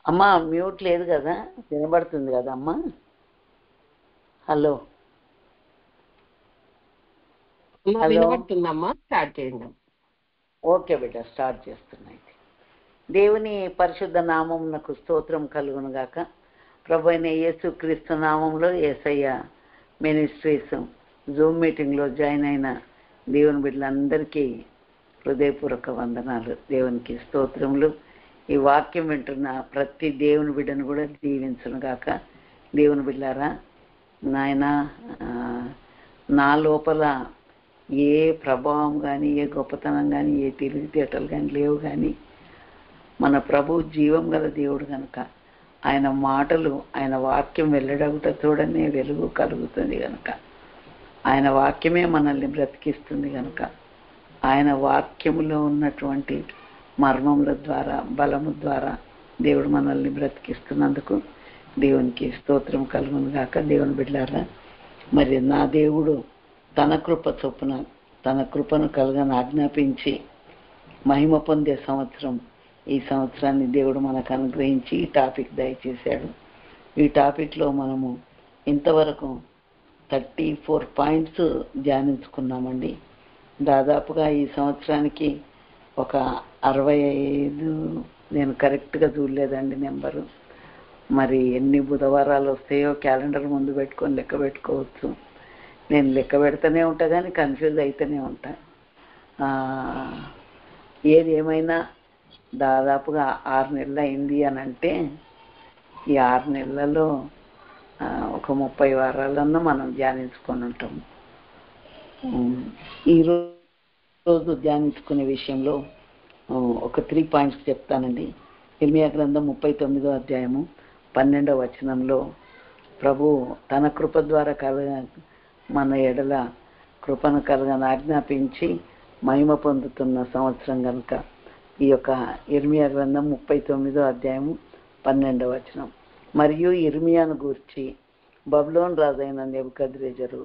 అమ్మా మ్యూట్ లేదు కదా, వినబడుతుంది కదా అమ్మా? హలో హలో, వినబడుతుందమ్మా, స్టార్ట్ చేయండి. ఓకే బిడ్డ, స్టార్ట్ చేస్తున్నాయి. దేవుని పరిశుద్ధ నామమునకు స్తోత్రం కలుగును గాక. ప్రభు అయిన యేసుక్రీస్తు నామంలో యేసయ్య మినిస్ట్రీస్ జూమ్ మీటింగ్లో జాయిన్ అయిన దేవుని బిడ్డలందరికీ హృదయపూర్వక వందనాలు, దేవునికి స్తోత్రములు. ఈ వాక్యం వింటున్న ప్రతి దేవుని బిడ్డను కూడా దీవించును గాక. దేవుని బిడ్డారా, నాయన నా లోపల ఏ ప్రభావం కానీ, ఏ గొప్పతనం కానీ, ఏ తెలివితేటలు కానీ లేవు. కానీ మన ప్రభు జీవం గల దేవుడు కనుక ఆయన మాటలు, ఆయన వాక్యం వెల్లడగుటతోడనే వెలుగు కలుగుతుంది కనుక, ఆయన వాక్యమే మనల్ని బ్రతికిస్తుంది కనుక, ఆయన వాక్యములో ఉన్నటువంటి మర్మముల ద్వారా, బలము ద్వారా దేవుడు మనల్ని బ్రతికిస్తున్నందుకు దేవునికి స్తోత్రం కలుగును గాక. దేవుని బిడ్డలారా, మరి నా దేవుడు తన కృప చొప్పున తన కృపను కలుగని ఆజ్ఞాపించి మహిమ పొందే సంవత్సరం, ఈ సంవత్సరాన్ని దేవుడు మనకు అనుగ్రహించి ఈ టాపిక్ దయచేశాడు. ఈ టాపిక్లో మనము ఇంతవరకు 34 పాయింట్స్ ధ్యానించుకున్నామండి. దాదాపుగా ఈ సంవత్సరానికి ఒక 65, నేను కరెక్ట్గా చూడలేదండి నెంబరు, మరి ఎన్ని బుధవారాలు వస్తాయో క్యాలెండర్ ముందు పెట్టుకొని లెక్క పెట్టుకోవచ్చు. నేను లెక్క పెడుతూనే ఉంటా కానీ కన్ఫ్యూజ్ అవుతూనే ఉంటా. ఏది ఏమైనా దాదాపుగా 6 నెలలు అయింది అని అంటే, ఈ 6 నెలలలో ఒక 30 వారాలన్నా మనం ధ్యానించుకొని ఉంటాం. ఈరోజు ధ్యానించుకునే విషయంలో ఒక 3 పాయింట్స్ చెప్తానండి. ఇర్మియా గ్రంథం 39వ అధ్యాయము 12వ వచనంలో ప్రభు తన కృప ద్వారా మన ఎడల కృపను కలగని ఆజ్ఞాపించి మహిమ పొందుతున్న సంవత్సరం కనుక ఈ యొక్క ఇర్మియా గ్రంథం 39వ అధ్యాయము 12వ వచనం. మరియు ఇర్మియాను గూర్చి బబులోను రాజైన నెబుకద్రెజరు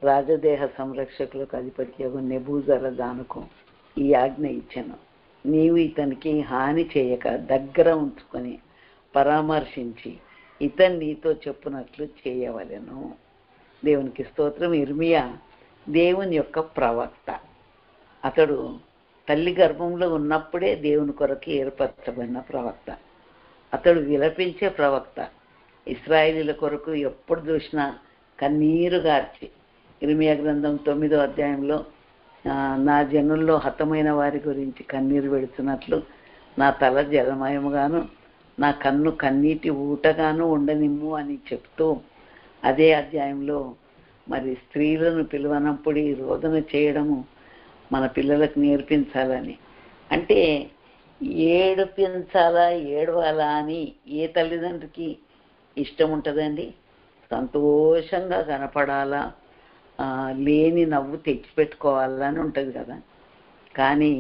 రాజదేహ సంరక్షకులకు అధిపత్యగు నెబూజరదానుకు ఈ ఆజ్ఞ ఇచ్చెను. నీవు ఇతనికి హాని చేయక దగ్గర ఉంచుకొని పరామర్శించి ఇతను నీతో చెప్పునట్లు చేయవలెను. దేవునికి స్తోత్రం. ఇర్మియా దేవుని యొక్క ప్రవక్త. అతడు తల్లి గర్భంలో ఉన్నప్పుడే దేవుని కొరకు ఏర్పరచబడిన ప్రవక్త. అతడు విలపించే ప్రవక్త. ఇశ్రాయేలీల కొరకు ఎప్పుడు చూసినా కన్నీరు గార్చి, ఇర్మియా గ్రంథం 9వ అధ్యాయంలో నా జనుల్లో హతమైన వారి గురించి కన్నీరు పెడుతున్నట్లు నా తల జలమయముగాను నా కన్ను కన్నీటి ఊటగాను ఉండనిమ్ము అని చెప్తూ, అదే అధ్యాయంలో మరి స్త్రీలను పిలువనప్పుడు ఈ రోదన చేయడము మన పిల్లలకు నేర్పించాలని, అంటే ఏడిపించాలా ఏడవాలా అని ఏ తల్లిదండ్రికి ఇష్టం ఉంటుందండి? సంతోషంగా కనపడాలా, లేని నవ్వు తెచ్చిపెట్టుకోవాలని ఉంటుంది కదా. కానీ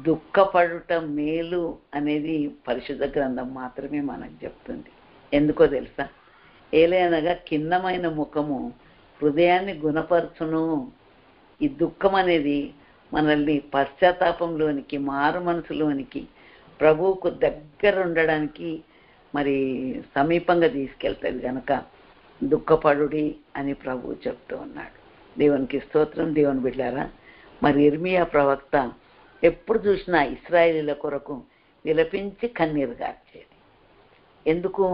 దుఃఖపడుట మేలు అనేది పరిశుద్ధ గ్రంథం మాత్రమే మనకు చెప్తుంది. ఎందుకో తెలుసా? ఏలైనగా కిన్నమైన ముఖము హృదయాన్ని గుణపరచును. ఈ దుఃఖం అనేది మనల్ని పశ్చాత్తాపంలోనికి, మారు మనసులోనికి, ప్రభువుకు దగ్గర ఉండడానికి మరి సమీపంగా తీసుకెళ్తుంది కనుక దుఃఖపడుడి అని ప్రభువు చెప్తూ ఉన్నాడు. దేవునికి స్తోత్రం. దేవుని బిడ్డారా, మరి ఇర్మియా ప్రవక్త ఎప్పుడు చూసినా ఇశ్రాయేలీల కొరకు విలపించి కన్నీరు గార్చేది. ఎందుకు?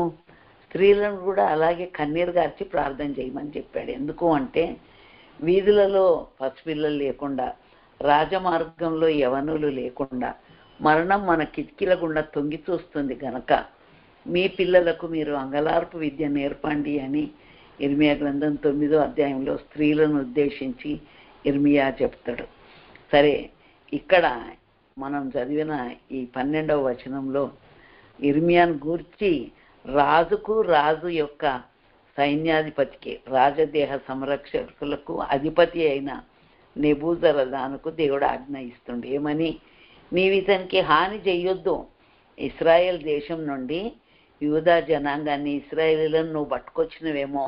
స్త్రీలను కూడా అలాగే కన్నీరు గార్చి ప్రార్థన చేయమని చెప్పాడు. ఎందుకు అంటే, వీధులలో పసిపిల్లలు లేకుండా, రాజమార్గంలో యవనులు లేకుండా మరణం మన కిటికీల గుండా తొంగి చూస్తుంది గనక మీ పిల్లలకు మీరు అంగలార్పు విద్య నేర్పండి అని ఇర్మియా గ్రంథం 9వ అధ్యాయంలో స్త్రీలను ఉద్దేశించి ఇర్మియా చెప్తాడు. సరే, ఇక్కడ మనం చదివిన ఈ 12వ వచనంలో ఇర్మియాను గూర్చి రాజుకు, రాజు యొక్క సైన్యాధిపతికి, రాజదేహ సంరక్షకులకు అధిపతి అయిన నెబూజరదానుకు దేవుడు ఆజ్ఞ ఇస్తుండే. ఏమని? నీవు ఇతనికి హాని చెయ్యొద్దు. ఇశ్రాయేల్ దేశం నుండి యూదా జనాంగాన్ని, ఇశ్రాయేలీలను నువ్వు పట్టుకొచ్చినవేమో,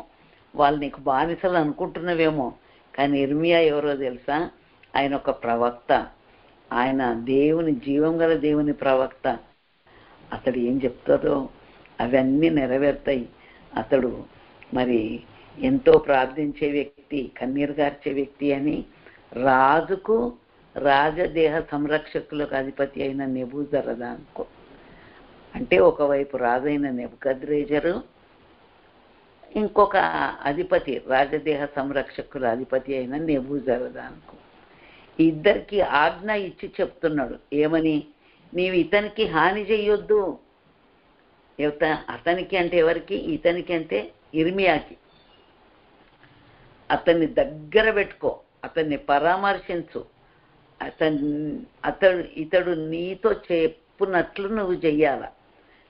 వాళ్ళు నీకు బానిసలు అనుకుంటున్నవేమో, కానీ ఇర్మియా ఎవరో తెలుసా? ఆయన ఒక ప్రవక్త. ఆయన దేవుని, జీవం గల దేవుని ప్రవక్త. అతడు ఏం చెప్తాడో అవన్నీ నెరవేరుతాయి. అతడు మరి ఎంతో ప్రార్థించే వ్యక్తి, కన్నీరు గార్చే వ్యక్తి అని రాజుకు రాజదేహ సంరక్షకులకు అధిపతి అయిన నెబూజరదానుకో. అంటే ఒకవైపు రాజైన నెబుకద్రేజరు, ఇంకొక అధిపతి రాజదేహ సంరక్షకుల అధిపతి అయిన నెబూజరదానుకో. ఇద్దరికి ఆజ్ఞ ఇచ్చి చెప్తున్నాడు. ఏమని? నీవు ఇతనికి హాని చెయ్యొద్దు. అతనికి అంటే ఎవరికి? ఇతనికి అంటే ఇర్మియాకి. అతన్ని దగ్గర పెట్టుకో, అతన్ని పరామర్శించు, ఇతడు నీతో చెప్పున్నట్లు నువ్వు చెయ్యాల.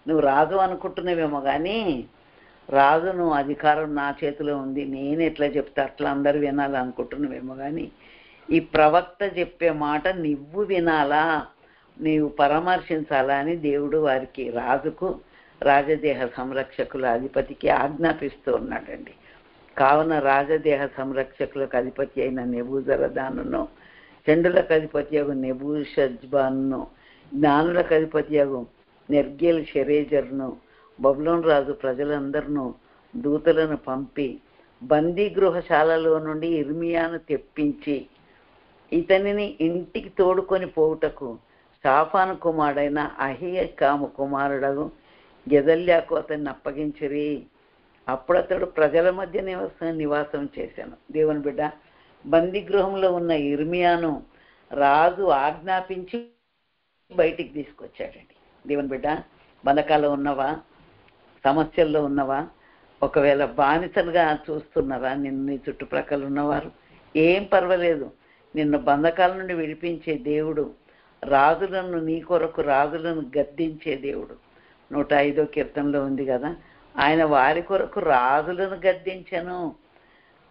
నువ్వు రాజు అనుకుంటున్నావేమో కానీ రాజును అధికారం నా చేతిలో ఉంది, నేను ఎట్లా చెప్తా అట్లా అందరు వినాలనుకుంటున్నావేమో కానీ ఈ ప్రవక్త చెప్పే మాట నువ్వు వినాలా, నీవు పరామర్శించాలా అని దేవుడు వారికి, రాజుకు రాజదేహ సంరక్షకుల అధిపతికి ఆజ్ఞాపిస్తూ ఉన్నాడండి. కావున రాజదేహ సంరక్షకులకు అధిపతి అయిన నెబూజరదానును, చండులకు అధిపతి అగు నెబూషజ్బాను, జ్ఞానులకు అధిపతి అగు నెర్గేల్ షెరేజర్ను, బబులోను రాజు ప్రజలందరినూ దూతలను పంపి బందీ గృహశాలలో నుండి ఇర్మియాను తెప్పించి ఇతనిని ఇంటికి తోడుకొని పోవుటకు షాఫాను కుమారుడైన అహీకాము కుమారుడగు గెదల్యాకు అతన్ని అప్పగించిరి. అప్పుడు అతడు ప్రజల మధ్య నివాసం చేశాను. దేవుని బిడ్డ, బందీ గృహంలో ఉన్న ఇర్మియాను రాజు ఆజ్ఞాపించి బయటికి తీసుకొచ్చాడండి. దేవుని బిడ్డ, బంధకాల్లో ఉన్నవా? సమస్యల్లో ఉన్నవా? ఒకవేళ బానిసలుగా చూస్తున్నారా నిన్ను నీ చుట్టుప్రక్కల ఉన్నవారు? ఏం పర్వాలేదు, నిన్ను బంధకాల నుండి విడిపించే దేవుడు, రాజులను నీ కొరకు రాజులను గద్దించే దేవుడు. 105వ కీర్తనలో ఉంది కదా, ఆయన వారి కొరకు రాజులను గద్దించను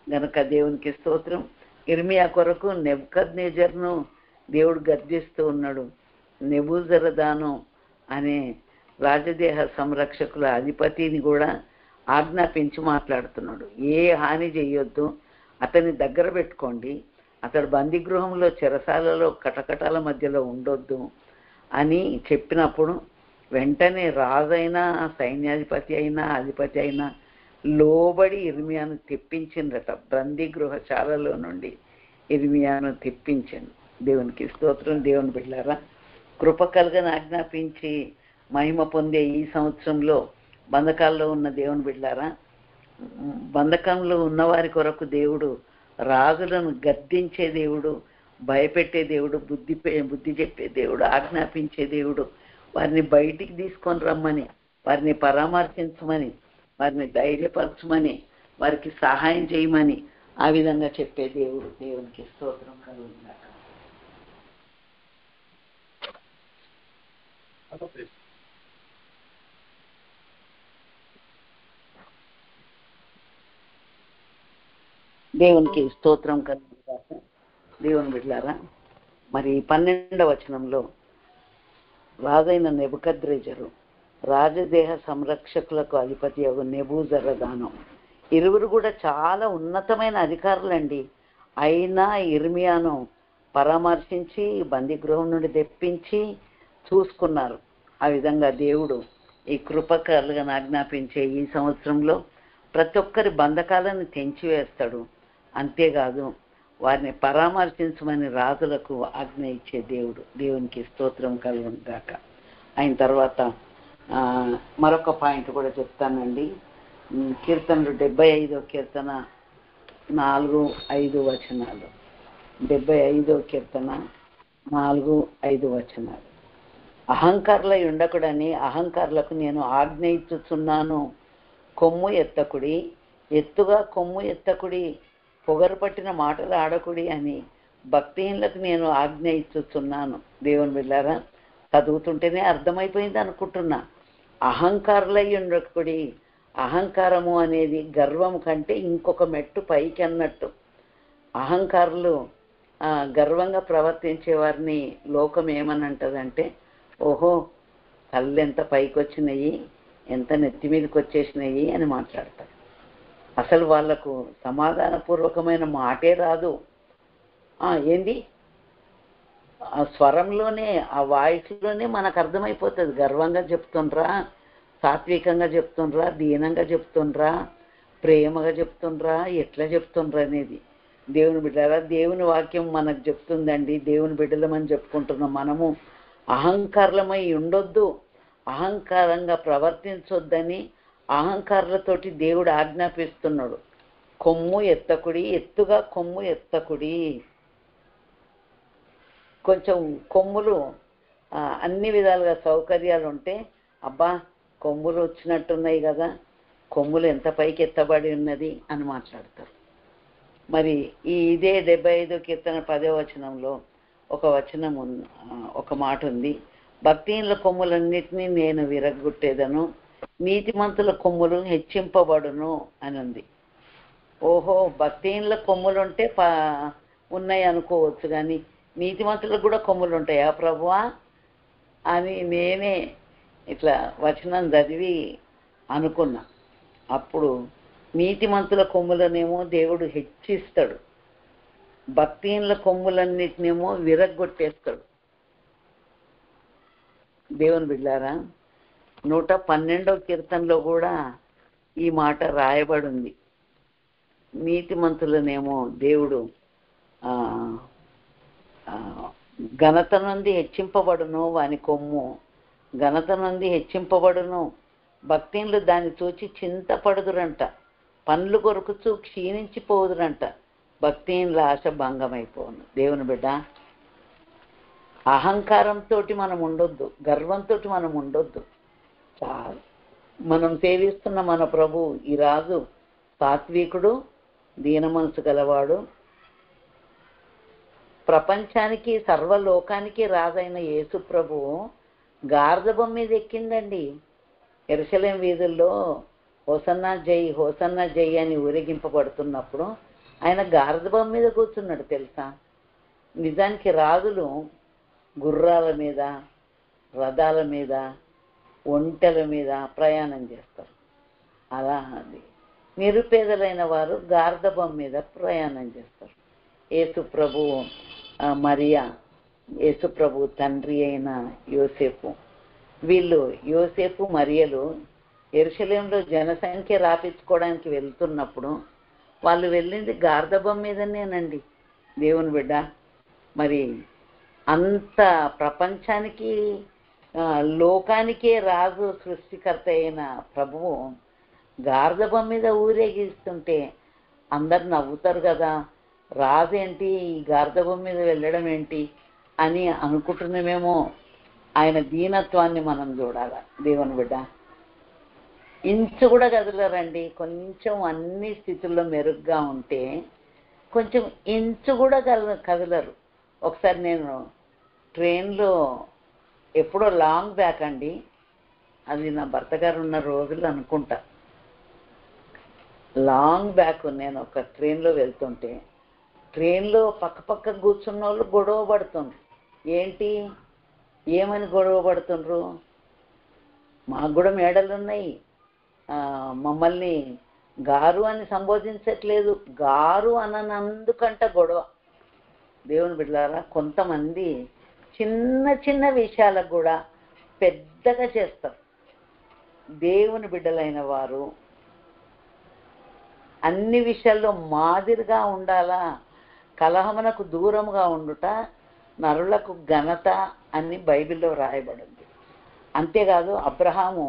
గనుక దేవునికి స్తోత్రం. ఇర్మియా కొరకు నెబుకద్నెజరును దేవుడు గద్దిస్తూ ఉన్నాడు. నెబూజరదాను అనే రాజదేహ సంరక్షకుల అధిపతిని కూడా ఆజ్ఞాపించి మాట్లాడుతున్నాడు. ఏ హాని చెయ్యొద్దు, అతన్ని దగ్గర పెట్టుకోండి, అతడు బందీగృహంలో చెరసాలలో కటకటాల మధ్యలో ఉండొద్దు అని చెప్పినప్పుడు వెంటనే రాజైనా సైన్యాధిపతి అయినా అధిపతి అయినా లోబడి ఇర్మియాను తెప్పించిందట. బందీ గృహశాలలో నుండి ఇర్మియాను తెప్పించాను. దేవునికి స్తోత్రం. దేవుని బిడ్డలారా, కృప కలుగని ఆజ్ఞాపించి మహిమ పొందే ఈ సంవత్సరంలో బంధకాల్లో ఉన్న దేవుని బిడ్డలారా, బంధకంలో ఉన్నవారి కొరకు దేవుడు రాజులను గద్దించే దేవుడు, భయపెట్టే దేవుడు, బుద్ధి చెప్పే దేవుడు, ఆజ్ఞాపించే దేవుడు, వారిని బయటికి తీసుకొని రమ్మని, వారిని పరామర్శించమని, వారిని ధైర్యపరచమని, వారికి సహాయం చేయమని ఆ విధంగా చెప్పే దేవుడు. దేవునికి స్తోత్రం కలుగుగాక. దేవునికి స్తోత్రం కలుగుగాక. దేవుని బిడ్డలారా, మరి 12వ వచనంలో రాజైన నెబుకద్రెజరు రాజదేహ సంరక్షకులకు అధిపతి అగు నెబూజరదాను, ఇరువురు కూడా చాలా ఉన్నతమైన అధికారులండి. అయినా ఇర్మియాను పరామర్శించి బందీగృహం నుండి తెప్పించి చూసుకున్నారు. ఆ విధంగా దేవుడు ఈ కృపకలుగా ఆజ్ఞాపించే ఈ సంవత్సరంలో ప్రతి ఒక్కరి బంధకాలను తెంచివేస్తాడు. అంతేకాదు, వారిని పరామర్శించమని రాజులకు ఆజ్ఞ ఇచ్చే దేవుడు. దేవునికి స్తోత్రం కలుగును గాక. అయిన తర్వాత మరొక పాయింట్ కూడా చెప్తానండి. కీర్తనలు 75వ కీర్తన 4-5 వచనాలు. 75వ కీర్తన 4-5 వచనాలు. అహంకారులై ఉండకుడని అహంకారులకు నేను ఆజ్ఞ ఇచ్చుచున్నాను. కొమ్ము ఎత్తకుడి, ఎత్తుగా కొమ్ము ఎత్తకుడి, పొగరు పట్టిన మాటలు ఆడకుడి అని భక్తిహీనులకు నేను ఆజ్ఞ ఇచ్చుచున్నాను. దేవుని బిడ్డలారా, చదువుతుంటేనే అర్థమైపోయింది అనుకుంటున్నా. అహంకారులై ఉండకుడి. అహంకారము అనేది గర్వం కంటే ఇంకొక మెట్టు పైకి అన్నట్టు. అహంకారులు గర్వంగా ప్రవర్తించే వారిని లోకం ఏమని అంటదంటే, ఓహో కళ్ళు ఎంత పైకి వచ్చినాయి, ఎంత నెత్తి మీదకి వచ్చేసినాయి అని మాట్లాడతారు. అసలు వాళ్లకు సమాధానపూర్వకమైన మాటే రాదు. ఏంది ఆ స్వరంలోనే, ఆ వాయిస్లోనే మనకు అర్థమైపోతుంది. గర్వంగా చెప్తుండ్రా, సాత్వికంగా చెప్తుండ్రా, దీనంగా చెప్తుండ్రా, ప్రేమగా చెప్తుండ్రా, ఎట్లా చెప్తుండ్రా అనేది. దేవుని బిడ్డలారా, దేవుని వాక్యం మనకు చెప్తుందండి. దేవుని బిడ్డలమని చెప్పుకుంటున్నాం. మనము అహంకారులమై ఉండొద్దు, అహంకారంగా ప్రవర్తించొద్దని అహంకారులతోటి దేవుడు ఆజ్ఞాపిస్తున్నాడు. కొమ్ము ఎత్తకుడి, ఎత్తుగా కొమ్ము ఎత్తకుడి. కొంచెం కొమ్ములు అన్ని విధాలుగా సౌకర్యాలు ఉంటే, అబ్బా కొమ్ములు వచ్చినట్టున్నాయి కదా, కొమ్ములు ఎంత పైకి ఎత్తబడి ఉన్నది అని మాట్లాడతారు. మరి ఇదే 75 కీర్తన 10వ వచనంలో ఒక మాట ఉంది. భక్తిహీనుల కొమ్ములన్నిటినీ నేను విరగ్గొట్టేదను, నీతిమంతుల కొమ్ములు హెచ్చింపబడును అని ఉంది. ఓహో, భక్తిహీనుల కొమ్ములు ఉంటే ఉన్నాయి అనుకోవచ్చు, కానీ నీతిమంతులకు కూడా కొమ్ములు ఉంటాయా ప్రభువా అని నేనే ఇట్లా వచనం చదివి అనుకున్నా. అప్పుడు నీతిమంతుల కొమ్ములనేమో దేవుడు హెచ్చిస్తాడు, భక్తిహీనుల కొమ్ములన్నిటినేమో విరగ్గొట్టేస్తాడు. దేవుని బిడ్డారా, 112వ కీర్తనలో కూడా ఈ మాట రాయబడి ఉంది. నీతిమంతులనేమో దేవుడు ఘనత నుండి హెచ్చింపబడును, వాని కొమ్ము ఘనత నుండి హెచ్చింపబడును, భక్తిహీనులు దాన్ని చూచి చింతపడుదురంట, పండ్లు కొరుకుచూ క్షీణించిపోదురంట, భక్తిహీనుల ఆశ భంగమైపోను. దేవుని బిడ్డ, అహంకారంతో మనం ఉండొద్దు, గర్వంతో మనం ఉండొద్దు. చాలు, మనం సేవిస్తున్న మన ప్రభు ఈ రాజు సాత్వికుడు, దీన మనసు గలవాడు, ప్రపంచానికి సర్వలోకానికి రాజైన యేసు ప్రభు గార్ధబం మీద ఎక్కిందండి. యెరూషలేం వీధుల్లో హోసన్నా జై, హోసన్నా జై అని ఊరేగింపబడుతున్నప్పుడు ఆయన గార్ధబం మీద కూర్చున్నాడు తెలుసా. నిజానికి రాజులు గుర్రాల మీద, రథాల మీద, ఒంటెల మీద ప్రయాణం చేస్తారు. అలా అది నిరుపేదలైన వారు గార్ధబం మీద ప్రయాణం చేస్తారు. యేసు ప్రభు, మరియా, యేసు ప్రభు తండ్రి అయిన యోసేపు, వీళ్ళు యోసేపు మరియలు యెరూషలేంలో జనసంఖ్య రాపించుకోవడానికి వెళ్తున్నప్పుడు వాళ్ళు వెళ్ళింది గార్ధబం మీదనేనండి. దేవుని బిడ్డ, మరి అంత ప్రపంచానికి లోకానికే రాజు సృష్టికర్త అయిన ప్రభువు గార్ధబం మీద ఊరేగిస్తుంటే అందరు నవ్వుతారు కదా, రాజు ఏంటి ఈ గార్ధబం మీద వెళ్ళడం ఏంటి అని అనుకుంటున్నామేమో. ఆయన దీనత్వాన్ని మనం చూడాలి. దేవుని బిడ్డ, ఇంచు కూడా కదలరండి. కొంచెం అన్ని స్థితుల్లో మెరుగ్గా ఉంటే కొంచెం ఇంచు కూడా కదలరు. ఒకసారి నేను ట్రైన్లో, ఎప్పుడో లాంగ్ బ్యాక్ అండి, అది నా భర్త గారు ఉన్న రోజులు అనుకుంటా, లాంగ్ బ్యాక్ నేను ఒక ట్రైన్లో వెళ్తుంటే ట్రైన్లో పక్క కూర్చున్న వాళ్ళు గొడవ పడుతుండ్రు. ఏంటి, ఏమని గొడవ పడుతుండ్రు? మాకు కూడా మేడలు ఉన్నాయి, మమ్మల్ని గారు అని సంబోధించట్లేదు, గారు అనందుకంట గొడవ. దేవుని బిడ్డలారా, కొంతమంది చిన్న చిన్న విషయాలకు కూడా పెద్దగా చేస్తారు. దేవుని బిడ్డలైన వారు అన్ని విషయాల్లో మాదిరిగా ఉండాలా. కలహమునకు దూరముగా ఉండుట నరులకు ఘనత అని బైబిల్లో రాయబడింది. అంతేకాదు, అబ్రహాము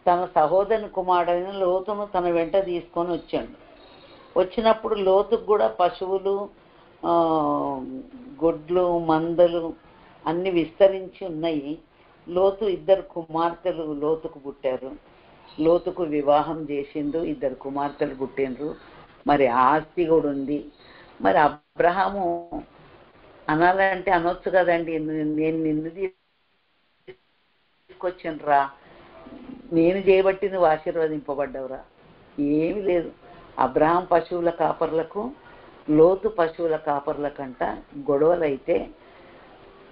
తన సహోదరుని కుమారుడైన లోతును తన వెంట తీసుకొని వచ్చాడు. వచ్చినప్పుడు లోతుకు కూడా పశువులు, గొడ్లు, మందలు అన్ని విస్తరించి ఉన్నాయి. లోతు 2 కుమార్తెలు లోతుకు పుట్టారు. లోతుకు వివాహం చేసిండు, 2 కుమార్తెలు పుట్టిండ్రు. మరి ఆస్తి కూడా ఉంది. మరి అబ్రహాము అనాలంటే అనొచ్చు కదండి, నేను నిన్ను తీసుకొచ్చానురా, నేను చేయబట్టి నువ్వు ఆశీర్వదింపబడ్డవురా. ఏమీ లేదు. అబ్రహాం పశువుల కాపర్లకు, లోతు పశువుల కాపర్లకంట గొడవలైతే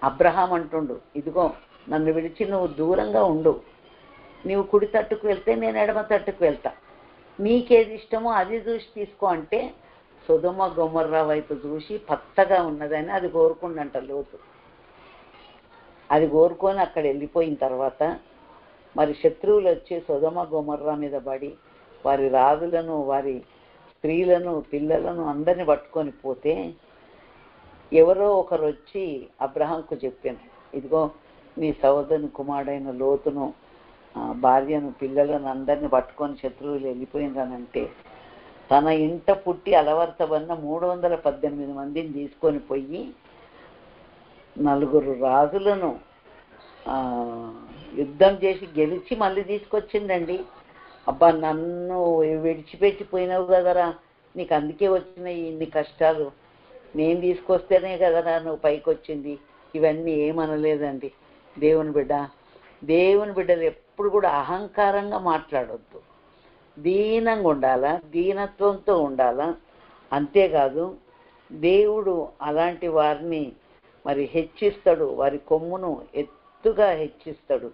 అబ్రహాం అంటుండు, ఇదిగో నన్ను విడిచి నువ్వు దూరంగా ఉండు, నీవు కుడి తట్టుకు వెళ్తే నేను ఎడమ తట్టుకు వెళ్తా, నీకేది ఇష్టమో అది చూసి తీసుకో అంటే సొదొమ గొమొర్రా వైపు చూసి పచ్చగా ఉన్నదని అది కోరుకుండంట లోతు. అది కోరుకొని అక్కడ వెళ్ళిపోయిన తర్వాత మరి శత్రువులు వచ్చి సొదొమ గొమొర్రా మీద పడి వారి రాజులను, వారి స్త్రీలను, పిల్లలను అందరిని పట్టుకొని పోతే ఎవరో ఒకరు వచ్చి అబ్రహాంకు చెప్పాను, ఇదిగో నీ సహోదరుని కుమారుడైన లోతును, భార్యను, పిల్లలను అందరిని పట్టుకొని శత్రువులు వెళ్ళిపోయిందనంటే తన ఇంట పుట్టి అలవర్తబడిన 318 మందిని తీసుకొని పోయి 4 రాజులను యుద్ధం చేసి గెలిచి మళ్ళీ తీసుకొచ్చిందండి. అబ్బా నన్ను విడిచిపెట్టిపోయినావు కదరా, నీకు అందుకే వచ్చినాయి ఇన్ని కష్టాలు, నేను తీసుకొస్తేనే కదరా నువ్వు పైకి వచ్చింది, ఇవన్నీ ఏమనలేదండి. దేవుని బిడ్డలు ఎప్పుడు కూడా అహంకారంగా మాట్లాడొద్దు, దీనంగా ఉండాలా, దీనత్వంతో ఉండాలా. అంతేకాదు దేవుడు అలాంటి వారిని మరి హెచ్చిస్తాడు, వారి కొమ్మును ఎత్తుగా హెచ్చిస్తాడు.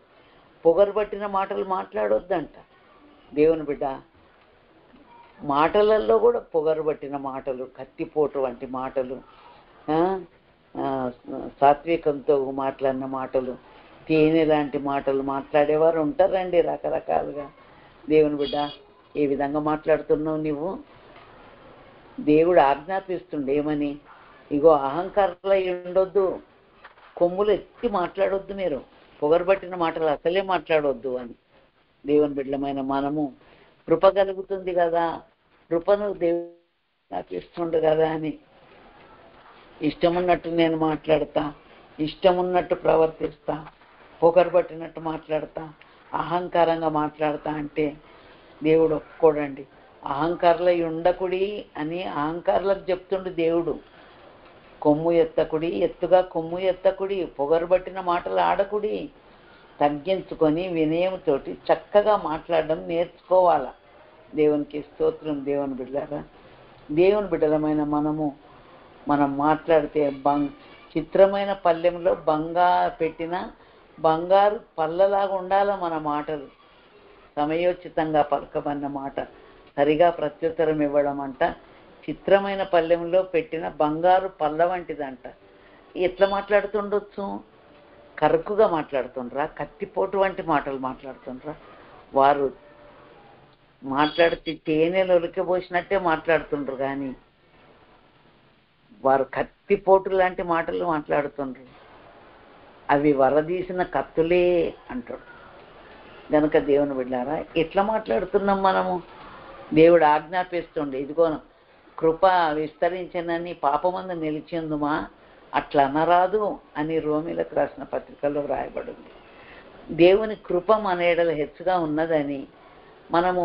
పొగరుబట్టిన మాటలు మాట్లాడొద్దంట. దేవుని బిడ్డ మాటలలో కూడా పొగరుబట్టిన మాటలు, కత్తిపోటు వంటి మాటలు, సాత్వికంతో మాట్లాడిన మాటలు, తేనె లాంటి మాటలు మాట్లాడేవారు ఉంటారండి రకరకాలుగా. దేవుని బిడ్డ ఏ విధంగా మాట్లాడుతున్నావు నువ్వు? దేవుడు ఆజ్ఞాపిస్తుండే ఏమని, ఇగో అహంకారులై ఉండొద్దు, కొమ్ములు ఎత్తి మాట్లాడొద్దు, మీరు పొగరుబట్టిన మాటలు అసలే మాట్లాడొద్దు అని. దేవుని బిడ్డలమైన మనము కృప కలుగుతుంది కదా, కృపను దేవుడు ఇస్తుండు కదా అని ఇష్టమున్నట్టు నేను మాట్లాడతా, ఇష్టమున్నట్టు ప్రవర్తిస్తా, పొగరుబట్టినట్టు మాట్లాడతా, అహంకారంగా మాట్లాడతా అంటే దేవుడు ఒప్పుకోడండి. అహంకారులై ఉండకుడి అని అహంకారులకు చెప్తుండు దేవుడు. కొమ్ము ఎత్తకుడి, ఎత్తుగా కొమ్ము ఎత్తకుడి, పొగరుబట్టిన మాటలు ఆడకుడి, తగ్గించుకొని వినయంతోటి చక్కగా మాట్లాడడం నేర్చుకోవాలా. దేవునికి స్తోత్రం. దేవుని బిడ్డలారా, దేవుని బిడ్డలమైన మనం మాట్లాడితే చిత్రమైన పళ్ళెంలో పెట్టిన బంగారు పళ్ళలాగా ఉండాలి మన మాటలు. సమయోచితంగా పలకబడిన మాట సరిగా ప్రత్యుత్తరం ఇవ్వడం అంట చిత్రమైన పళ్ళెంలో పెట్టిన బంగారు పళ్ళ వంటిదంట. ఎట్లా మాట్లాడుతుండొచ్చు? కరుకుగా మాట్లాడుతుండ్రా, కత్తిపోటు వంటి మాటలు మాట్లాడుతుండ్రా. వారు మాట్లాడితే తేనెలు ఒలికిపోసినట్టే మాట్లాడుతుండ్రు, కానీ వారు కత్తిపోటు లాంటి మాటలు మాట్లాడుతుండ్రు. అవి వరదీసిన కత్తులే అంటాడు. గనుక దేవుని బిడ్డారా, ఎట్లా మాట్లాడుతున్నాం మనము? దేవుడు ఆజ్ఞాపిస్తుండే, ఇదిగో కృప విస్తరించనని పాపమందు నిలిచిందుమా అట్లా అనరాదు అని రోమీలకు రాసిన పత్రికల్లో వ్రాయబడింది. దేవుని కృప మన ఎడల హెచ్చుగా ఉన్నదని మనము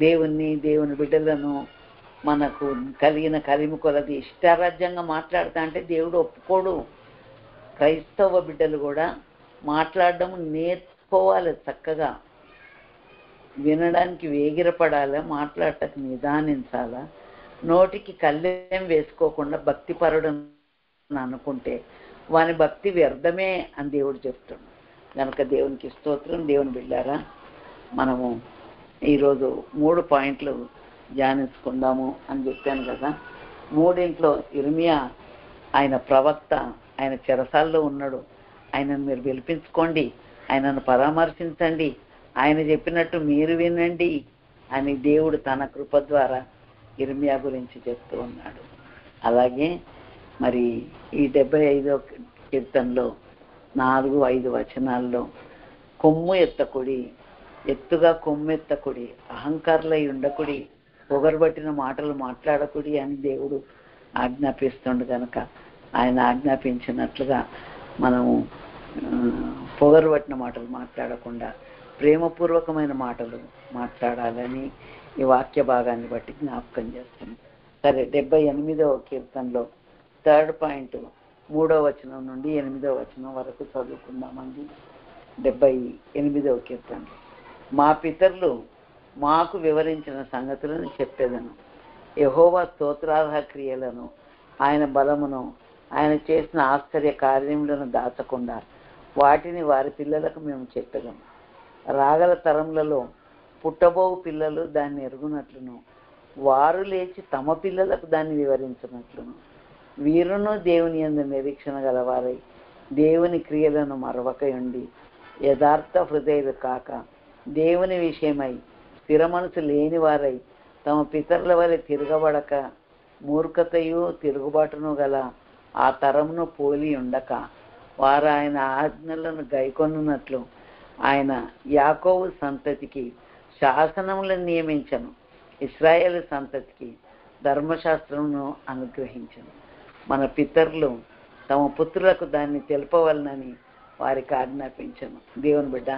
దేవుని బిడ్డలను మనకు కలిగిన కలిమి కొలది ఇష్టారాజ్యంగా మాట్లాడుతా అంటే దేవుడు ఒప్పుకోడు. క్రైస్తవ బిడ్డలు కూడా మాట్లాడడం నేర్చుకోవాలి, చక్కగా వినడానికి వేగిరపడాలి, మాట్లాడటకు నిదానించాలా. నోటికి కళ్ళెం వేసుకోకుండా భక్తిపరుడు అనుకుంటే వాని భక్తి వ్యర్థమే అని దేవుడు చెప్తాడు. కనుక దేవునికి స్తోత్రం. దేవుని బిడ్డారా, మనము ఈరోజు 3 పాయింట్లు ధ్యానించుకుందాము అని చెప్పాను కదా. 3 ఇర్మియా ఆయన ప్రవక్త, ఆయన చెరసాల్లో ఉన్నాడు. ఆయనను మీరు పిలిపించుకోండి, ఆయనను పరామర్శించండి, ఆయన చెప్పినట్టు మీరు వినండి అని దేవుడు తన కృప ద్వారా ఇర్మియా గురించి చెప్తూ ఉన్నాడు. అలాగే మరి ఈ 75వ కీర్తనలో 4-5 వచనాల్లో కొమ్ము ఎత్తకుడి, ఎత్తుగా కొమ్ము ఎత్తకుడి, అహంకారులై ఉండకుడి, పొగరుబట్టిన మాటలు మాట్లాడకుడి అని దేవుడు ఆజ్ఞాపిస్తుండు. కనుక ఆయన ఆజ్ఞాపించినట్లుగా మనము పొగరుబట్టిన మాటలు మాట్లాడకుండా ప్రేమపూర్వకమైన మాటలు మాట్లాడాలని ఈ వాక్య భాగాన్ని బట్టి జ్ఞాపకం చేస్తున్నాం. సరే, 78వ కీర్తనలో 3rd పాయింట్ 3వ వచనం నుండి 8వ వచనం వరకు చదువుకుందామండి. 78వ కీర్తనలో మా పితరులు మాకు వివరించిన సంగతులను చెప్పేదను, యెహోవా స్తోత్రార్హ క్రియలను, ఆయన బలమును, ఆయన చేసిన ఆశ్చర్య కార్యములను దాచకుండా వాటిని వారి పిల్లలకు మేము చెప్పేదము. రాగల తరములలో పుట్టబోవు పిల్లలు దాన్ని ఎరుగునట్లును వారు లేచి తమ పిల్లలకు దాన్ని వివరించినట్లును వీరును దేవుని యందు నిరీక్షణ గలవారై దేవుని క్రియలను మరవకయుండి యథార్థ హృదయులు కాక దేవుని విషయమై స్థిర మనసు లేని వారై తమ పితరుల వలె తిరగబడక మూర్ఖతయు తిరుగుబాటును గల ఆ తరమును పోలి ఉండక వారు ఆయన ఆజ్ఞలను గైకొనున్నట్లు ఆయన యాకోబు సంతతికి శాసనములను నియమించను, ఇశ్రాయేలు సంతతికి ధర్మశాస్త్రమును అనుగ్రహించను. మన పితరులు తమ పుత్రులకు దాన్ని తెలుపవలనని వారికి ఆజ్ఞాపించను. దేవుని బిడ్డ,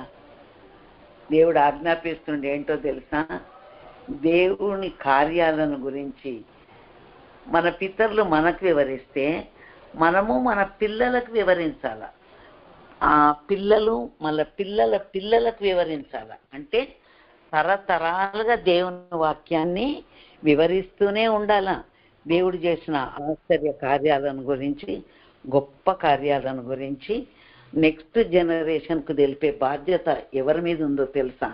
దేవుడు ఆజ్ఞాపిస్తుండే ఏంటో తెలుసా? దేవుని కార్యాలను గురించి మన పితరులు మనకు వివరిస్తే మనము మన పిల్లలకు వివరించాల. ఆ పిల్లలు మన పిల్లల పిల్లలకు వివరించాల. అంటే తరతరాలుగా దేవుని వాక్యాన్ని వివరిస్తూనే ఉండాల. దేవుడు చేసిన ఆశ్చర్య కార్యాలను గురించి, గొప్ప కార్యాలను గురించి నెక్స్ట్ జనరేషన్కు తెలిపే బాధ్యత ఎవరి మీద ఉందో తెలుసా?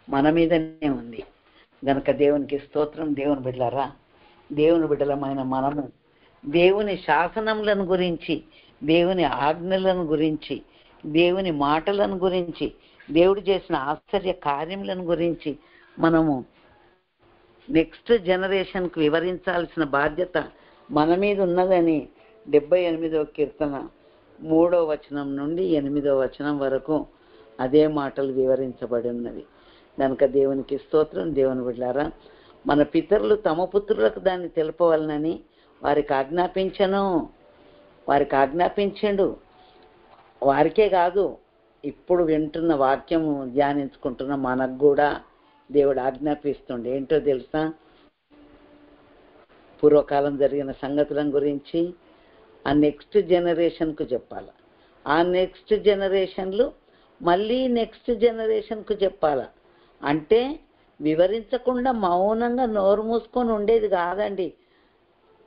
మన మీదనే ఉంది. గనక దేవునికి స్తోత్రం. దేవుని బిడ్డలారా, దేవుని బిడ్డలమైన మనము దేవుని శాసనములను గురించి, దేవుని ఆజ్ఞలను గురించి, దేవుని మాటలను గురించి, దేవుడు చేసిన ఆశ్చర్య కార్యములను గురించి మనము నెక్స్ట్ జనరేషన్కు వివరించాల్సిన బాధ్యత మన మీద ఉన్నదని 78వ కీర్తన 3వ వచనం నుండి 8వ వచనం వరకు అదే మాటలు వివరించబడి ఉన్నది. కనుక దేవునికి స్తోత్రం. దేవుని బిడ్డలారా, మన పితరులు తమ పుత్రులకు దాన్ని తెలుపవలనని వారికి ఆజ్ఞాపించిండు. వారికే కాదు, ఇప్పుడు వింటున్న వాక్యము ధ్యానించుకుంటున్న మనకు కూడా దేవుడు ఆజ్ఞాపిస్తుండే. ఏంటో తెలుసా? పూర్వకాలం జరిగిన సంగతుల గురించి ఆ నెక్స్ట్ జనరేషన్కు చెప్పాల. ఆ నెక్స్ట్ జనరేషన్లు మళ్ళీ నెక్స్ట్ జనరేషన్కు చెప్పాల. అంటే వివరించకుండా మౌనంగా నోరు మూసుకొని ఉండేది కాదండి.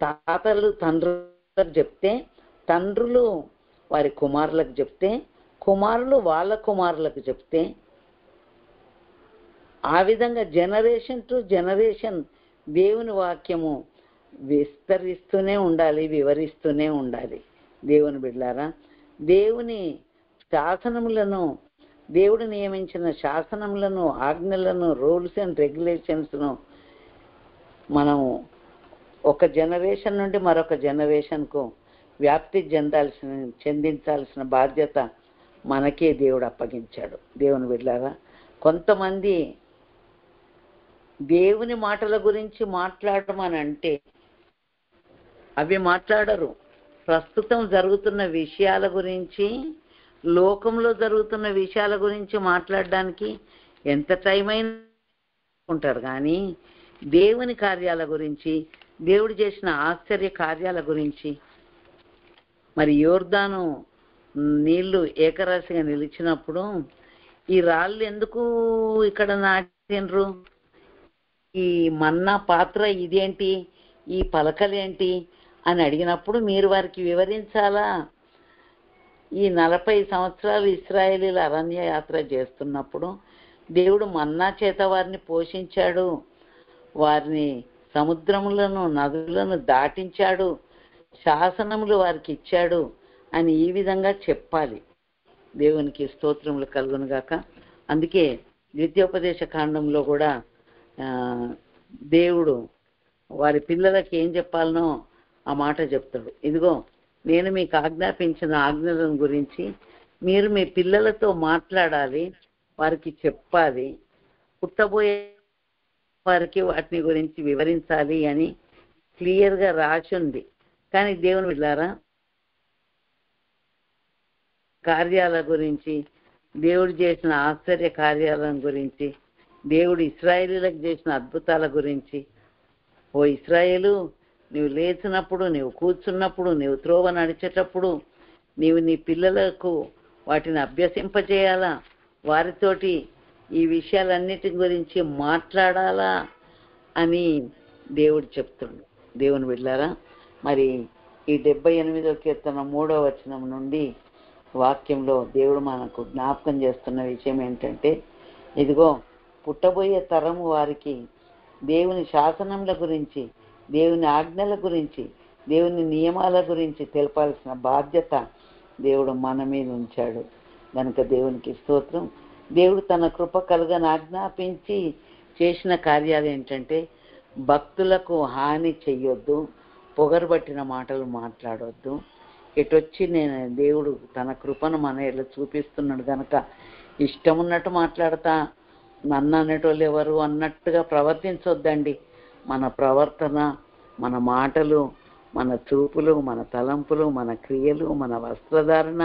తాతలు తండ్రులకు చెప్తే, తండ్రులు వారి కుమారులకు చెప్తే, కుమారులు వాళ్ళ కుమారులకు చెప్తే, ఆ విధంగా జనరేషన్ టు జనరేషన్ దేవుని వాక్యము విస్తరిస్తూనే ఉండాలి, వివరిస్తూనే ఉండాలి. దేవుని బిడ్డలారా, దేవుని శాసనములను, దేవుడు నియమించిన శాసనములను, ఆజ్ఞలను, రూల్స్ అండ్ రెగ్యులేషన్స్ను మనము ఒక జనరేషన్ నుండి మరొక జనరేషన్కు వ్యాప్తి చెందించాల్సిన బాధ్యత మనకే దేవుడు అప్పగించాడు. దేవుని బిడ్డలారా, కొంతమంది దేవుని మాటల గురించి మాట్లాడమని అంటే అవి మాట్లాడరు. ప్రస్తుతం జరుగుతున్న విషయాల గురించి, లోకంలో జరుగుతున్న విషయాల గురించి మాట్లాడడానికి ఎంత టైం అయినా ఉంటారు, కానీ దేవుని కార్యాల గురించి, దేవుడు చేసిన ఆశ్చర్య కార్యాల గురించి, మరి యోర్దాను నీళ్లు ఏకరాశిగా నిలిచినప్పుడు ఈ రాళ్ళు ఎందుకు ఇక్కడ నాటిండ్రు, ఈ మన్నా పాత్ర ఇదేంటి, ఈ పలకలేంటి అని అడిగినప్పుడు మీరు వారికి వివరించాలా? ఈ 40 సంవత్సరాలు ఇశ్రాయేలీల అరణ్య యాత్ర చేస్తున్నప్పుడు దేవుడు మన్నా చేత వారిని పోషించాడు, వారిని సముద్రములను, నదులను దాటించాడు, శాసనములు వారికి ఇచ్చాడు అని ఈ విధంగా చెప్పాలి. దేవునికి స్తోత్రములు కలుగును గాక. అందుకే ద్వితీయోపదేశ కాండంలో కూడా దేవుడు వారి పిల్లలకి ఏం చెప్పాలనో ఆ మాట చెప్తాడు. ఇదిగో, నేను మీకు ఆజ్ఞాపించిన ఆజ్ఞలను గురించి మీరు మీ పిల్లలతో మాట్లాడాలి, వారికి చెప్పాలి, పుట్టబోయే వారికి వాటిని గురించి వివరించాలి అని క్లియర్గా రాసి ఉంది. కానీ దేవుని బిడ్డలారా, కార్యాల గురించి, దేవుడు చేసిన ఆశ్చర్య కార్యాల గురించి, దేవుడు ఇశ్రాయేలీలకు చేసిన అద్భుతాల గురించి, ఓ ఇశ్రాయేలు, నీవు లేచినప్పుడు, నీవు కూర్చున్నప్పుడు, నీవు త్రోవ నడిచేటప్పుడు నీవు నీ పిల్లలకు వాటిని అభ్యసింపజేయాలా, వారితోటి ఈ విషయాలన్నిటి గురించి మాట్లాడాలా అని దేవుడు చెప్తుండు. దేవుని బిడ్డలారా, మరి ఈ 78వ కీర్తన 3వ వచనం నుండి వాక్యంలో దేవుడు మనకు జ్ఞాపకం చేస్తున్న విషయం ఏంటంటే, ఇదిగో పుట్టబోయే తరము వారికి దేవుని శాసనముల గురించి, దేవుని ఆజ్ఞల గురించి, దేవుని నియమాల గురించి తెలపాల్సిన బాధ్యత దేవుడు మన మీద ఉంచాడు. కనుక దేవునికి స్తోత్రం. దేవుడు తన కృప కలుగని ఆజ్ఞాపించి చేసిన కార్యాలు ఏంటంటే, భక్తులకు హాని చెయ్యొద్దు, పొగరబట్టిన మాటలు మాట్లాడొద్దు. ఇటొచ్చి దేవుడు తన కృపను మన ఇలా చూపిస్తున్నాడు కనుక ఇష్టం ఉన్నట్టు మాట్లాడతా, నన్ను అనేటోళ్ళు ఎవరు అన్నట్టుగా ప్రవర్తించొద్దండి. మన ప్రవర్తన, మన మాటలు, మన చూపులు, మన తలంపులు, మన క్రియలు, మన వస్త్రధారణ,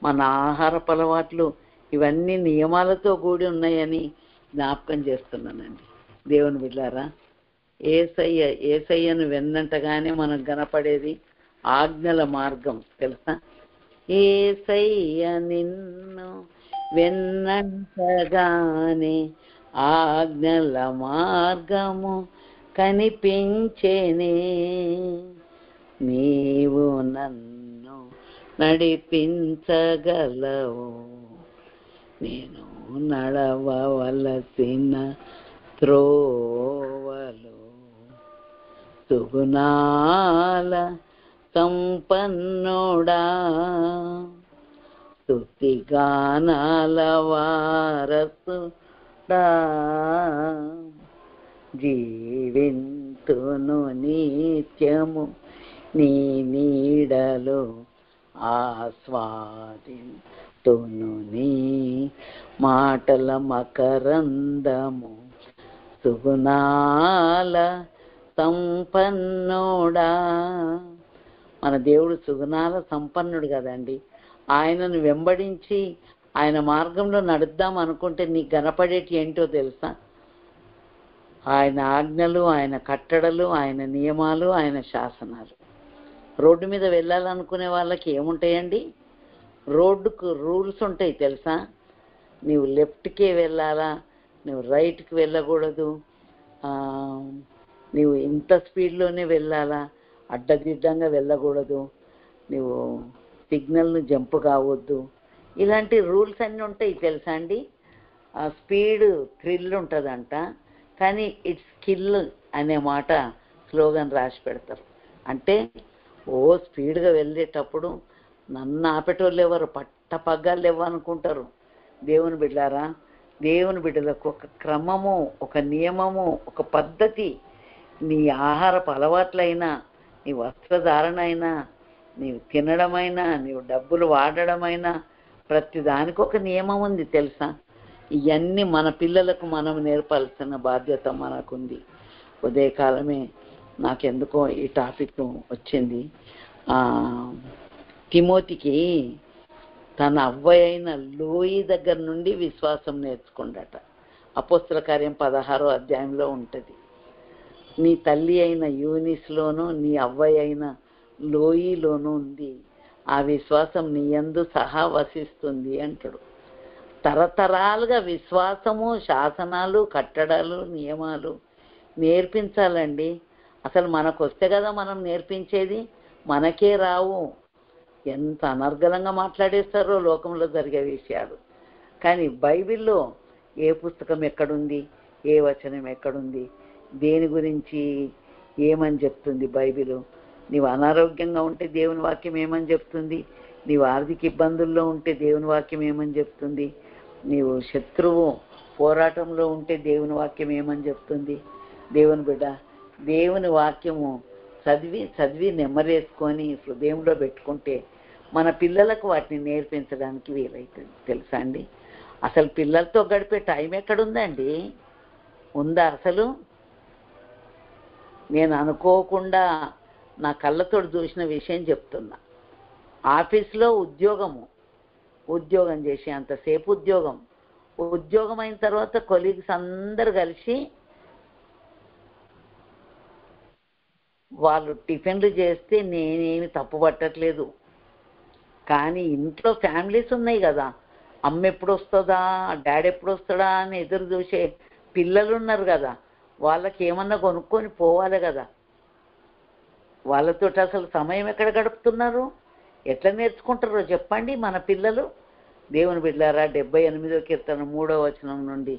మన ఆహారపు అలవాట్లు ఇవన్నీ నియమాలతో కూడి ఉన్నాయని జ్ఞాపకం చేస్తున్నానండి. దేవుని బిడ్డలారా, ఏసయ్యను వెన్నంటగానే మనకు కనపడేది ఆజ్ఞల మార్గం తెలుసా? ఏసయ్య నిన్ను వెన్నంటగానే ఆజ్ఞల మార్గము కనిపించేనే, నీవు నన్ను నడిపించగలవు, నేను నడవవలసిన త్రోవలు. సుగుణాల సంపన్నుడా, స్తుతిగానాల వారసుడా, జీవింతును నిత్యము నీ నీడలో, ఆస్వాదింతును నీ మాటల మకరందము. సుగుణాల సంపన్నుడా, మన దేవుడు సుగుణాల సంపన్నుడు కదండి. ఆయనను వెంబడించి ఆయన మార్గంలో నడుద్దాం అనుకుంటే నీకు కనపడేటి ఏంటో తెలుసా? ఆయన ఆజ్ఞలు, ఆయన కట్టడలు, ఆయన నియమాలు, ఆయన శాసనాలు. రోడ్డు మీద వెళ్ళాలనుకునే వాళ్ళకి ఏముంటాయండి? రోడ్డుకు రూల్స్ ఉంటాయి తెలుసా? నీవు లెఫ్ట్కే వెళ్ళాలా, నువ్వు రైట్కి వెళ్ళకూడదు, నీవు ఇంత స్పీడ్లోనే వెళ్ళాలా, అడ్డదిడ్డంగా వెళ్ళకూడదు, నువ్వు సిగ్నల్ను జంప్ కావద్దు, ఇలాంటి రూల్స్ అన్నీ ఉంటాయి తెలుసా అండి. స్పీడ్ థ్రిల్ ఉంటుందంట, కానీ ఇట్స్ స్కిల్ అనే మాట స్లోగన్ రాసి పెడతారు. అంటే స్పీడ్గా వెళ్ళేటప్పుడు నన్ను ఆపేటోళ్ళు ఎవరు, పట్టపగ్గాలు ఇవ్వనుకుంటారు. దేవుని బిడ్డారా, దేవుని బిడ్డలకు ఒక క్రమము, ఒక నియమము, ఒక పద్ధతి, నీ ఆహారపు అలవాట్లైనా, నీ వస్త్రధారణ అయినా, నీవు తినడమైనా, నీవు డబ్బులు వాడడమైనా, ప్రతి దానికి ఒక నియమం ఉంది తెలుసా? ఇవన్నీ మన పిల్లలకు మనం నేర్పాల్సిన బాధ్యత మనకుంది. ఉదయకాలమే నాకెందుకో ఈ టాపిక్ వచ్చింది. తిమోతికి తన అవ్వయ్య అయిన లోయి దగ్గర నుండి విశ్వాసం నేర్చుకుండట. అపోస్తల కార్యం 16వ అధ్యాయంలో ఉంటుంది. నీ తల్లి అయిన యూనిస్లోనూ నీ అవ్వయ్య అయిన లోయిలోనూ ఉంది, ఆ విశ్వాసం నీ యందు సహా వసిస్తుంది అంటాడు. తరతరాలుగా విశ్వాసము, శాసనాలు, కట్టడాలు, నియమాలు నేర్పించాలండి. అసలు మనకు వస్తే కదా మనం నేర్పించేది, మనకే రావు. ఎంత అనర్గళంగా మాట్లాడేస్తారో లోకంలో జరిగే విషయాలు. కానీ బైబిల్లో ఏ పుస్తకం ఎక్కడుంది, ఏ వచనం ఎక్కడుంది, దేని గురించి ఏమని చెప్తుంది బైబిల్? నీవు అనారోగ్యంగా ఉంటే దేవుని వాక్యం ఏమని చెప్తుంది? నీవు ఆర్థిక ఇబ్బందుల్లో ఉంటే దేవుని వాక్యం ఏమని చెప్తుంది? నీవు శత్రువు పోరాటంలో ఉంటే దేవుని వాక్యం ఏమని చెప్తుంది? దేవుని బిడ్డ, దేవుని వాక్యము చదివి నెమ్మరేసుకొని హృదయంలో పెట్టుకుంటే మన పిల్లలకు వాటిని నేర్పించడానికి వీలవుతుంది తెలుసా అండి. అసలు పిల్లలతో గడిపే టైం ఎక్కడుందండి? ఉందా అసలు? నేను అనుకోకుండా నా కళ్ళతో చూసిన విషయం చెప్తున్నా. ఆఫీస్లో ఉద్యోగం చేసి అంతసేపు ఉద్యోగం అయిన తర్వాత కొలీగ్స్ అందరు కలిసి వాళ్ళు టిఫిన్లు చేస్తే నేనేమి తప్పు పట్టట్లేదు. కానీ ఇంట్లో ఫ్యామిలీస్ ఉన్నాయి కదా, అమ్మ ఎప్పుడు వస్తుందా, డాడీ ఎప్పుడు వస్తాడా అని ఎదురు చూసే పిల్లలు ఉన్నారు కదా, వాళ్ళకి ఏమన్నా కొనుక్కొని పోవాలి కదా. వాళ్ళతో అసలు సమయం ఎక్కడ గడుపుతున్నారు, ఎట్లా నేర్చుకుంటారో చెప్పండి మన పిల్లలు. దేవుని బిడ్డలారా, 78వ కీర్తన 3వ వచనం నుండి,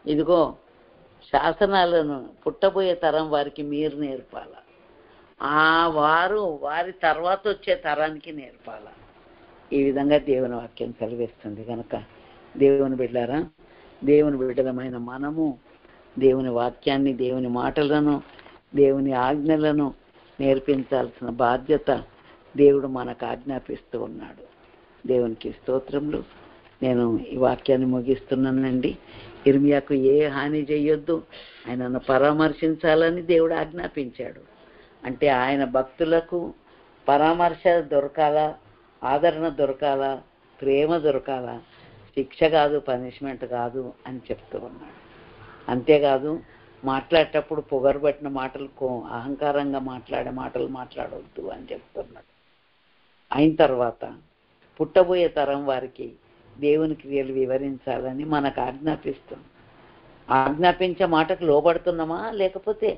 ఇదిగో శాసనాలను పుట్టబోయే తరం వారికి మీరు నేర్పాల, వారి తర్వాత వచ్చే తరానికి నేర్పాల. ఈ విధంగా దేవుని వాక్యం సెలవిస్తుంది. కనుక దేవుని బిడ్డారా, దేవుని బిడ్డలమైన మనము దేవుని వాక్యాన్ని, దేవుని మాటలను, దేవుని ఆజ్ఞలను నేర్పించాల్సిన బాధ్యత దేవుడు మనకు ఆజ్ఞాపిస్తూ ఉన్నాడు. దేవునికి స్తోత్రములు. నేను ఈ వాక్యాన్ని ముగిస్తున్నానండి. ఇర్మియాకు ఏ హాని చేయొద్దు, ఆయనను పరామర్శించాలని దేవుడు ఆజ్ఞాపించాడు. అంటే ఆయన భక్తులకు పరామర్శ దొరకాలా, ఆదరణ దొరకాలా, ప్రేమ దొరకాలా, శిక్ష కాదు, పనిష్మెంట్ కాదు అని చెప్తూ ఉన్నాడు. అంతేకాదు మాట్లాడేటప్పుడు పొగరబట్టిన మాటలు, అహంకారంగా మాట్లాడే మాటలు మాట్లాడవద్దు అని చెప్తున్నాడు. అయిన తర్వాత పుట్టబోయే తరం వారికి దేవుని క్రియలు వివరించాలని మనకు ఆజ్ఞాపిస్తుంది. ఆజ్ఞాపించే మాటకు లోబడుతున్నామా, లేకపోతే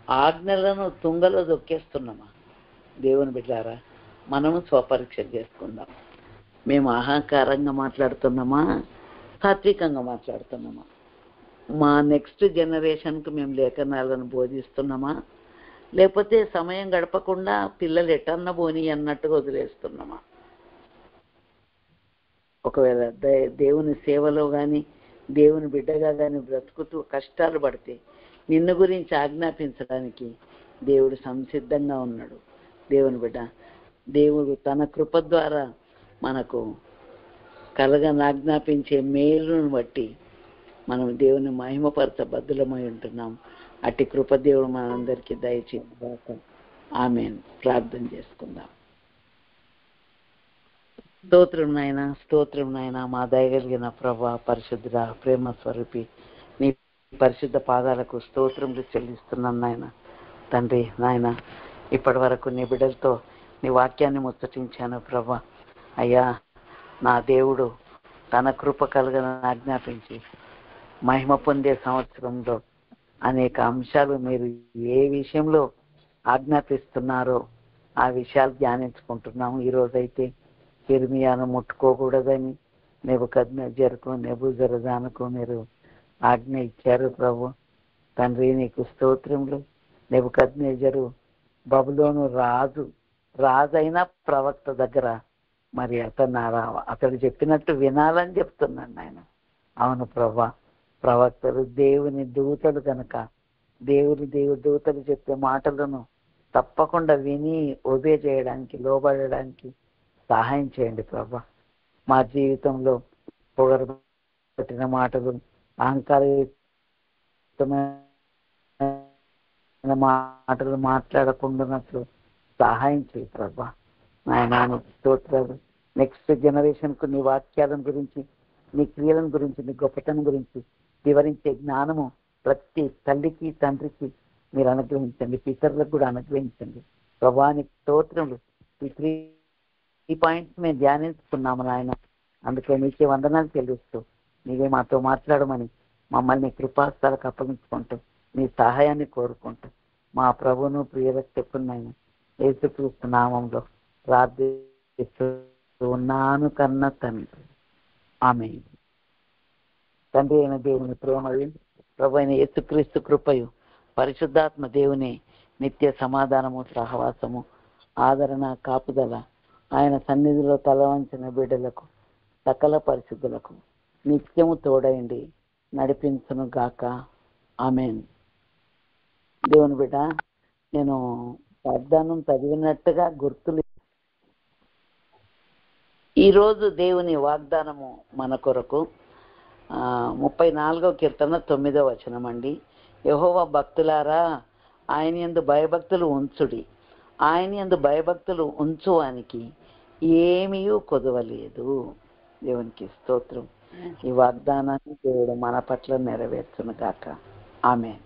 ఆజ్ఞలను తుంగలో దొక్కేస్తున్నామా? దేవుని బిడ్డారా, మనము స్వపరీక్ష చేసుకుందాం. మేము అహంకారంగా మాట్లాడుతున్నామా, సాత్వికంగా మాట్లాడుతున్నామా? మా నెక్స్ట్ జనరేషన్కి మేము లేఖనాలను బోధిస్తున్నామా, లేకపోతే సమయం గడపకుండా పిల్లలు ఎటన్న పోని అన్నట్టుగా వదిలేస్తున్నామా? ఒకవేళ దేవుని సేవలో కానీ, దేవుని బిడ్డగా కానీ బ్రతుకుతూ కష్టాలు పడితే నిన్ను గురించి ఆజ్ఞాపించడానికి దేవుడు సంసిద్ధంగా ఉన్నాడు. దేవుని బిడ్డ, దేవుడు తన కృప ద్వారా మనకు ఆజ్ఞాపించే మేలును బట్టి మనం దేవుని మహిమపరచబద్దులమై ఉంటున్నాం. అట్టి కృప దేవుడు మనందరికీ దయచేయగాక. ఆమేన్. ప్రార్థన చేసుకుందాం. స్తోత్రం నాయన, మా దయగలిగిన ప్రభా, పరిశుద్ధ ప్రేమ స్వరూపి, నీ పరిశుద్ధ పాదాలకు స్తోత్రములు చెల్లిస్తున్నాను నాయన. తండ్రి నాయన, ఇప్పటి వరకు నీ బిడ్డలతో నీ వాక్యాన్ని ముచ్చటించాను ప్రభా. అయ్యా, నా దేవుడు తన కృప ఆజ్ఞాపించి మహిమ పొందే సంవత్సరంలో అనేక అంశాలు మీరు ఏ విషయంలో ఆజ్ఞాపిస్తున్నారో ఆ విషయాలు ధ్యానించుకుంటున్నాము. ఈరోజైతే ఇర్మియాను ముట్టుకోకూడదని నెబుజరదానుకు మీరు ఆజ్ఞ ఇచ్చారు ప్రభు. తండ్రి నీకు స్తోత్రములు. నెబుకద్నెజరు బబులోను రాజైన ప్రవక్త దగ్గర మరి అతడు చెప్పినట్టు వినాలని చెప్తున్నాను ఆయన. అవును ప్రభా, ప్రవక్తలు దేవుని దూతలు కనుక దేవుని దూతలు చెప్పే మాటలను తప్పకుండా విని ఒబే చేయడానికి, లోబడడానికి సహాయం చేయండి ప్రభా. మా జీవితంలో పొగరబట్టిన మాటలు, అహంకారమైన మాటలు మాట్లాడకుండానట్లు సహాయం చేయి ప్రభా. నాయన స్తోత్రాలు. నెక్స్ట్ జనరేషన్కు నీ వాక్యాలను గురించి, నీ క్రియలను గురించి, నీ గొప్పతనం గురించి వివరించే జ్ఞానము ప్రతి తల్లికి, తండ్రికి మీరు అనుగ్రహించండి. పితరులకు కూడా అనుగ్రహించండి ప్రభా. నీ స్తోత్రములు. ఈ పాయింట్స్ మేము ధ్యానించుకున్నాము నాయన. అందుకే నీకే వందనాలు చెల్లిస్తూ నీవే మాతో మాట్లాడమని మమ్మల్ని కృపాస్థలకు అప్పగించుకుంటూ నీ సహాయాన్ని కోరుకుంటూ మా ప్రభువును ప్రియరక్షకున్నాయన యేసుక్రీస్తు నామంలో ప్రార్థిస్తున్నాను కన్న తండ్రి. ఆమేన్. తండ్రి అయిన దేవుని ప్రేమయు, ప్రభు అయిన యేసుక్రీస్తు కృపయు, పరిశుద్ధాత్మ దేవుని నిత్య సమాధానము, సహవాసము, ఆదరణ, కాపుదల ఆయన సన్నిధిలో తలవంచిన బిడ్డలకు, సకల పరిశుద్ధులకు నిత్యము తోడైండి నడిపించును గాక. ఆమేన్. దేవుని బిడ్డ, నేను వాగ్దానం చదివినట్టుగా గుర్తులు. ఈరోజు దేవుని వాగ్దానము మన కొరకు 34వ కీర్తన 9వ వచనం అండి. యెహోవా భక్తులారా, ఆయన యందు భయభక్తులు ఉంచుడి, ఆయన యందు భయభక్తులు ఉంచువానికి ఏమీ కొదవలేదు. దేవునికి స్తోత్రం. ఈ వాగ్దానాన్ని దేవుడు మన పట్ల నెరవేర్చును గాక. ఆమేన్.